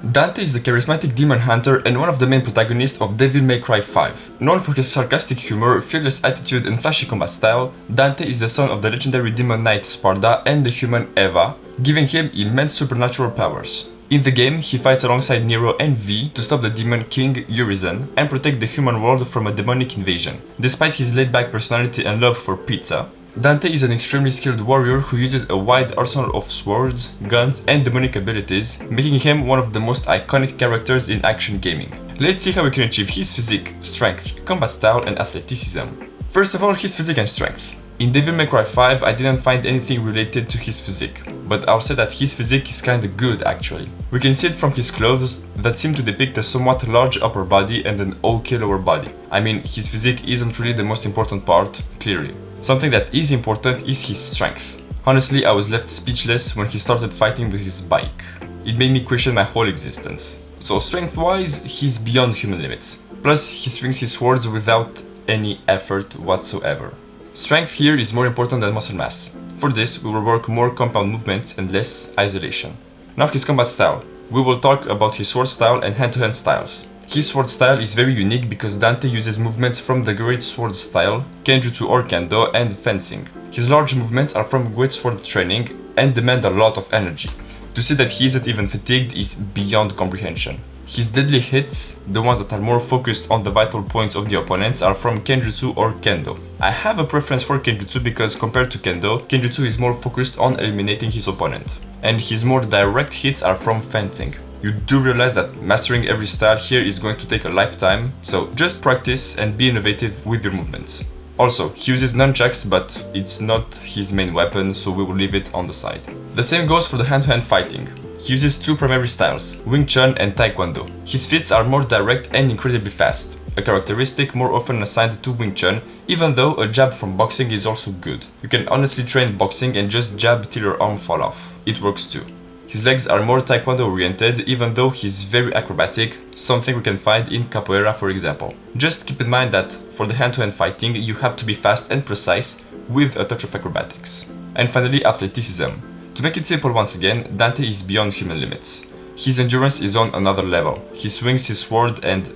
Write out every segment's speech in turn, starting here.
Dante is the charismatic demon hunter and one of the main protagonists of Devil May Cry 5. Known for his sarcastic humor, fearless attitude and flashy combat style, Dante is the son of the legendary demon knight Sparda and the human Eva, giving him immense supernatural powers. In the game, he fights alongside Nero and V to stop the demon king Urizen and protect the human world from a demonic invasion. Despite his laid-back personality and love for pizza, Dante is an extremely skilled warrior who uses a wide arsenal of swords, guns, and demonic abilities, making him one of the most iconic characters in action gaming. Let's see how we can achieve his physique, strength, combat style, and athleticism. First of all, his physique and strength. In Devil May Cry 5, I didn't find anything related to his physique, but I'll say that his physique is kinda good actually. We can see it from his clothes that seem to depict a somewhat large upper body and an okay lower body. I mean, his physique isn't really the most important part, clearly. Something that is important is his strength. Honestly, I was left speechless when he started fighting with his bike. It made me question my whole existence. So strength-wise, he's beyond human limits. Plus, he swings his swords without any effort whatsoever. Strength here is more important than muscle mass. For this, we will work more compound movements and less isolation. Now his combat style. We will talk about his sword style and hand-to-hand styles. His sword style is very unique because Dante uses movements from the Great Sword style, Kenjutsu or Kendo, and fencing. His large movements are from Great Sword training and demand a lot of energy. To see that he isn't even fatigued is beyond comprehension. His deadly hits, the ones that are more focused on the vital points of the opponents, are from Kenjutsu or Kendo. I have a preference for Kenjutsu because compared to Kendo, Kenjutsu is more focused on eliminating his opponent. And his more direct hits are from fencing. You do realize that mastering every style here is going to take a lifetime, so just practice and be innovative with your movements. Also, he uses nunchucks, but it's not his main weapon, so we will leave it on the side. The same goes for the hand-to-hand fighting. He uses two primary styles, Wing Chun and Taekwondo. His feats are more direct and incredibly fast, a characteristic more often assigned to Wing Chun, even though a jab from boxing is also good. You can honestly train boxing and just jab till your arm fall off. It works too. His legs are more Taekwondo oriented, even though he's very acrobatic, something we can find in Capoeira for example. Just keep in mind that for the hand-to-hand fighting you have to be fast and precise with a touch of acrobatics. And finally, athleticism. To make it simple once again, Dante is beyond human limits. His endurance is on another level. He swings his sword and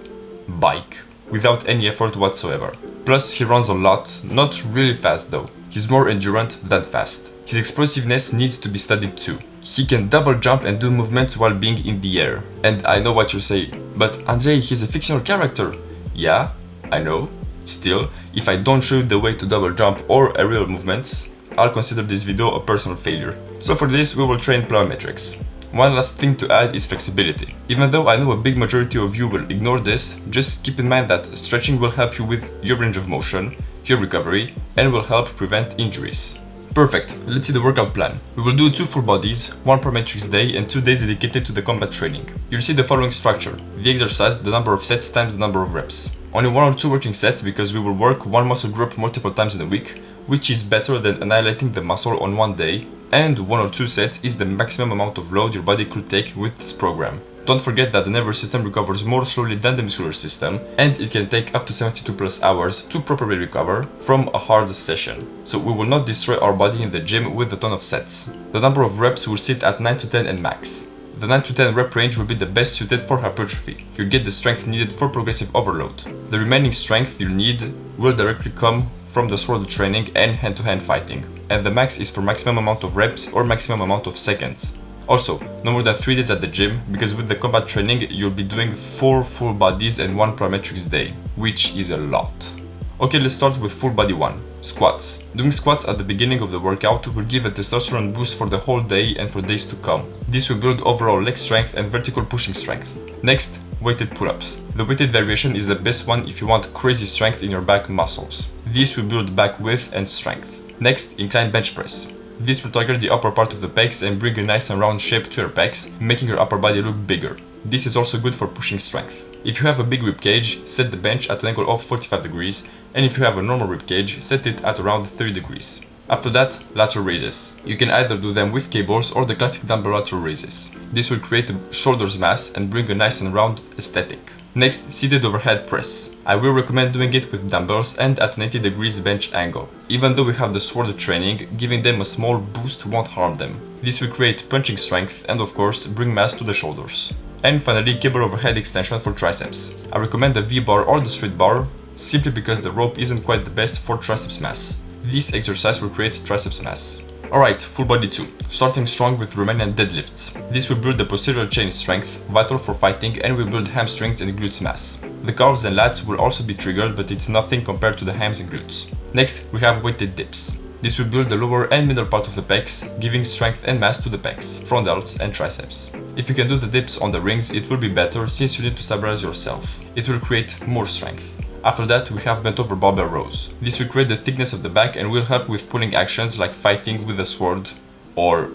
bike without any effort whatsoever. Plus he runs a lot, not really fast though. He's more endurant than fast. His explosiveness needs to be studied too. He can double jump and do movements while being in the air. And I know what you say, but Andre, he's a fictional character. Yeah, I know. Still, if I don't show you the way to double jump or aerial movements, I'll consider this video a personal failure. So for this, we will train plyometrics. One last thing to add is flexibility. Even though I know a big majority of you will ignore this, just keep in mind that stretching will help you with your range of motion, your recovery, and will help prevent injuries. Perfect, let's see the workout plan. We will do 2 full bodies, 1 per matrix day and 2 days dedicated to the combat training. You'll see the following structure: the exercise, the number of sets times the number of reps. Only 1 or 2 working sets because we will work 1 muscle group multiple times in a week, which is better than annihilating the muscle on 1 day, and 1 or 2 sets is the maximum amount of load your body could take with this program. Don't forget that the nervous system recovers more slowly than the muscular system, and it can take up to 72 plus hours to properly recover from a hard session. So we will not destroy our body in the gym with a ton of sets. The number of reps will sit at 9 to 10 and max. The 9 to 10 rep range will be the best suited for hypertrophy. You'll get the strength needed for progressive overload. The remaining strength you'll need will directly come from the sword training and hand-to-hand fighting. And the max is for maximum amount of reps or maximum amount of seconds. Also, no more than 3 days at the gym, because with the combat training you'll be doing 4 full bodies and 1 plyometrics day, which is a lot. Okay, let's start with full body 1. Squats. Doing squats at the beginning of the workout will give a testosterone boost for the whole day and for days to come. This will build overall leg strength and vertical pushing strength. Next, weighted pull-ups. The weighted variation is the best one if you want crazy strength in your back muscles. This will build back width and strength. Next, incline bench press. This will target the upper part of the pecs and bring a nice and round shape to your pecs, making your upper body look bigger. This is also good for pushing strength. If you have a big rib cage, set the bench at an angle of 45 degrees, and if you have a normal rib cage, set it at around 30 degrees. After that, lateral raises. You can either do them with cables or the classic dumbbell lateral raises. This will create a shoulders mass and bring a nice and round aesthetic. Next, seated overhead press. I will recommend doing it with dumbbells and at 90 degrees bench angle. Even though we have the sword training, giving them a small boost won't harm them. This will create punching strength and of course bring mass to the shoulders. And finally, cable overhead extension for triceps. I recommend the V-bar or the straight bar, simply because the rope isn't quite the best for triceps mass. This exercise will create triceps mass. Alright, full body 2. Starting strong with Romanian deadlifts. This will build the posterior chain strength, vital for fighting, and will build hamstrings and glutes mass. The calves and lats will also be triggered, but it's nothing compared to the hams and glutes. Next, we have weighted dips. This will build the lower and middle part of the pecs, giving strength and mass to the pecs, frontals and triceps. If you can do the dips on the rings, it will be better since you need to stabilize yourself. It will create more strength. After that, we have bent over barbell rows. This will create the thickness of the back and will help with pulling actions like fighting with a sword or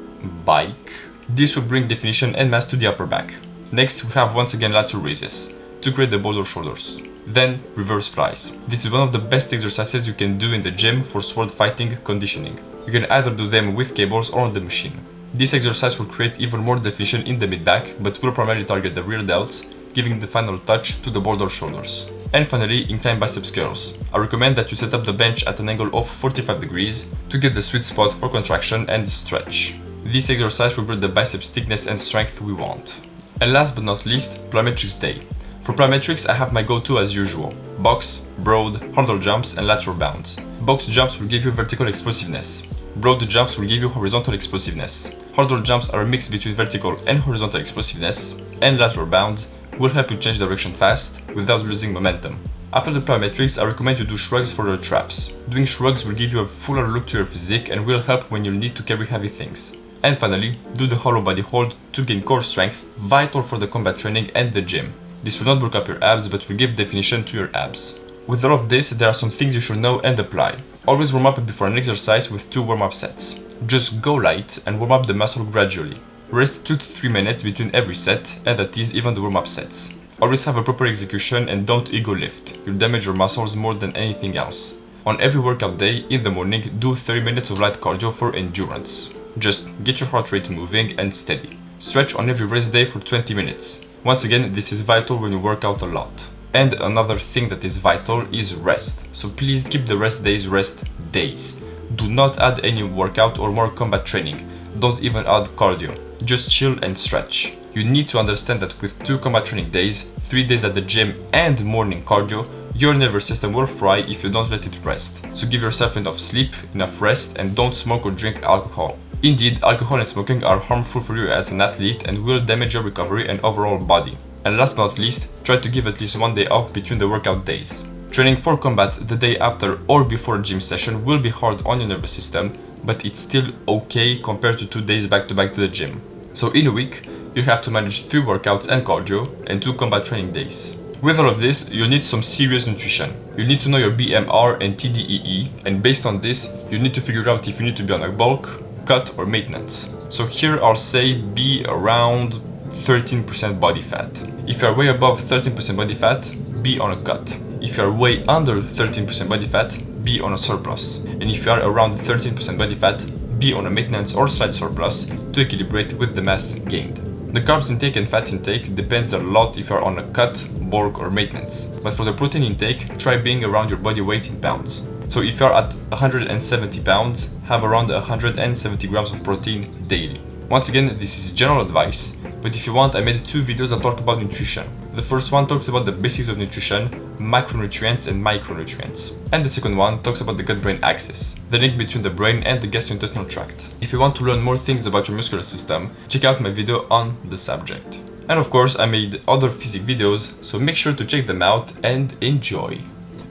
bike. This will bring definition and mass to the upper back. Next, we have once again lateral raises to create the boulder shoulders. Then, reverse flies. This is one of the best exercises you can do in the gym for sword fighting conditioning. You can either do them with cables or on the machine. This exercise will create even more definition in the mid-back, but will primarily target the rear delts, giving the final touch to the boulder shoulders. And finally, incline biceps curls. I recommend that you set up the bench at an angle of 45 degrees to get the sweet spot for contraction and stretch. This exercise will build the biceps thickness and strength we want. And last but not least, plyometrics day. For plyometrics, I have my go-to as usual: box, broad, hurdle jumps, and lateral bounds. Box jumps will give you vertical explosiveness. Broad jumps will give you horizontal explosiveness. Hurdle jumps are a mix between vertical and horizontal explosiveness, and lateral bounds will help you change direction fast without losing momentum. After the plyometrics, I recommend you do shrugs for your traps. Doing shrugs will give you a fuller look to your physique and will help when you need to carry heavy things. And finally, do the hollow body hold to gain core strength, vital for the combat training and the gym. This will not bulk up your abs, but will give definition to your abs. With all of this, there are some things you should know and apply. Always warm up before an exercise with 2 warm-up sets. Just go light and warm up the muscle gradually. Rest 2 to 3 minutes between every set, and that is even the warm-up sets. Always have a proper execution and don't ego lift. You'll damage your muscles more than anything else. On every workout day, in the morning, do 30 minutes of light cardio for endurance. Just get your heart rate moving and steady. Stretch on every rest day for 20 minutes. Once again, this is vital when you work out a lot. And another thing that is vital is rest. So please keep the rest days. Do not add any workout or more combat training. Don't even add cardio. Just chill and stretch. You need to understand that with 2 combat training days, 3 days at the gym and morning cardio, your nervous system will fry if you don't let it rest. So give yourself enough sleep, enough rest, and don't smoke or drink alcohol. Indeed, alcohol and smoking are harmful for you as an athlete and will damage your recovery and overall body. And last but not least, try to give at least 1 day off between the workout days. Training for combat the day after or before a gym session will be hard on your nervous system, but it's still okay compared to 2 days back to back to the gym. So in a week, you have to manage 3 workouts and cardio and 2 combat training days. With all of this, you'll need some serious nutrition. You need to know your BMR and TDEE, and based on this, you need to figure out if you need to be on a bulk, cut or maintenance. So here I'll say be around 13% body fat. If you are way above 13% body fat, be on a cut. If you are way under 13% body fat, be on a surplus. And if you are around 13% body fat, be on a maintenance or slight surplus to equilibrate with the mass gained. The carbs intake and fat intake depends a lot if you are on a cut, bulk or maintenance. But for the protein intake, try being around your body weight in pounds. So if you are at 170 pounds, have around 170 grams of protein daily. Once again, this is general advice, but if you want, I made 2 videos that talk about nutrition. The first one talks about the basics of nutrition, macronutrients and micronutrients. And the second one talks about the gut-brain axis, the link between the brain and the gastrointestinal tract. If you want to learn more things about your muscular system, check out my video on the subject. And of course, I made other physique videos, so make sure to check them out and enjoy.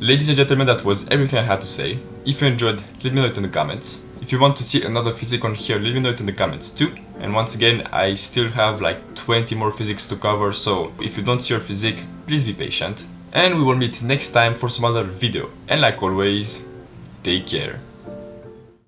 Ladies and gentlemen, that was everything I had to say. If you enjoyed, let me know it in the comments. If you want to see another physique on here, let me know it in the comments too. And once again, I still have like 20 more physiques to cover, so if you don't see your physique, please be patient. And we will meet next time for some other video. And like always, take care.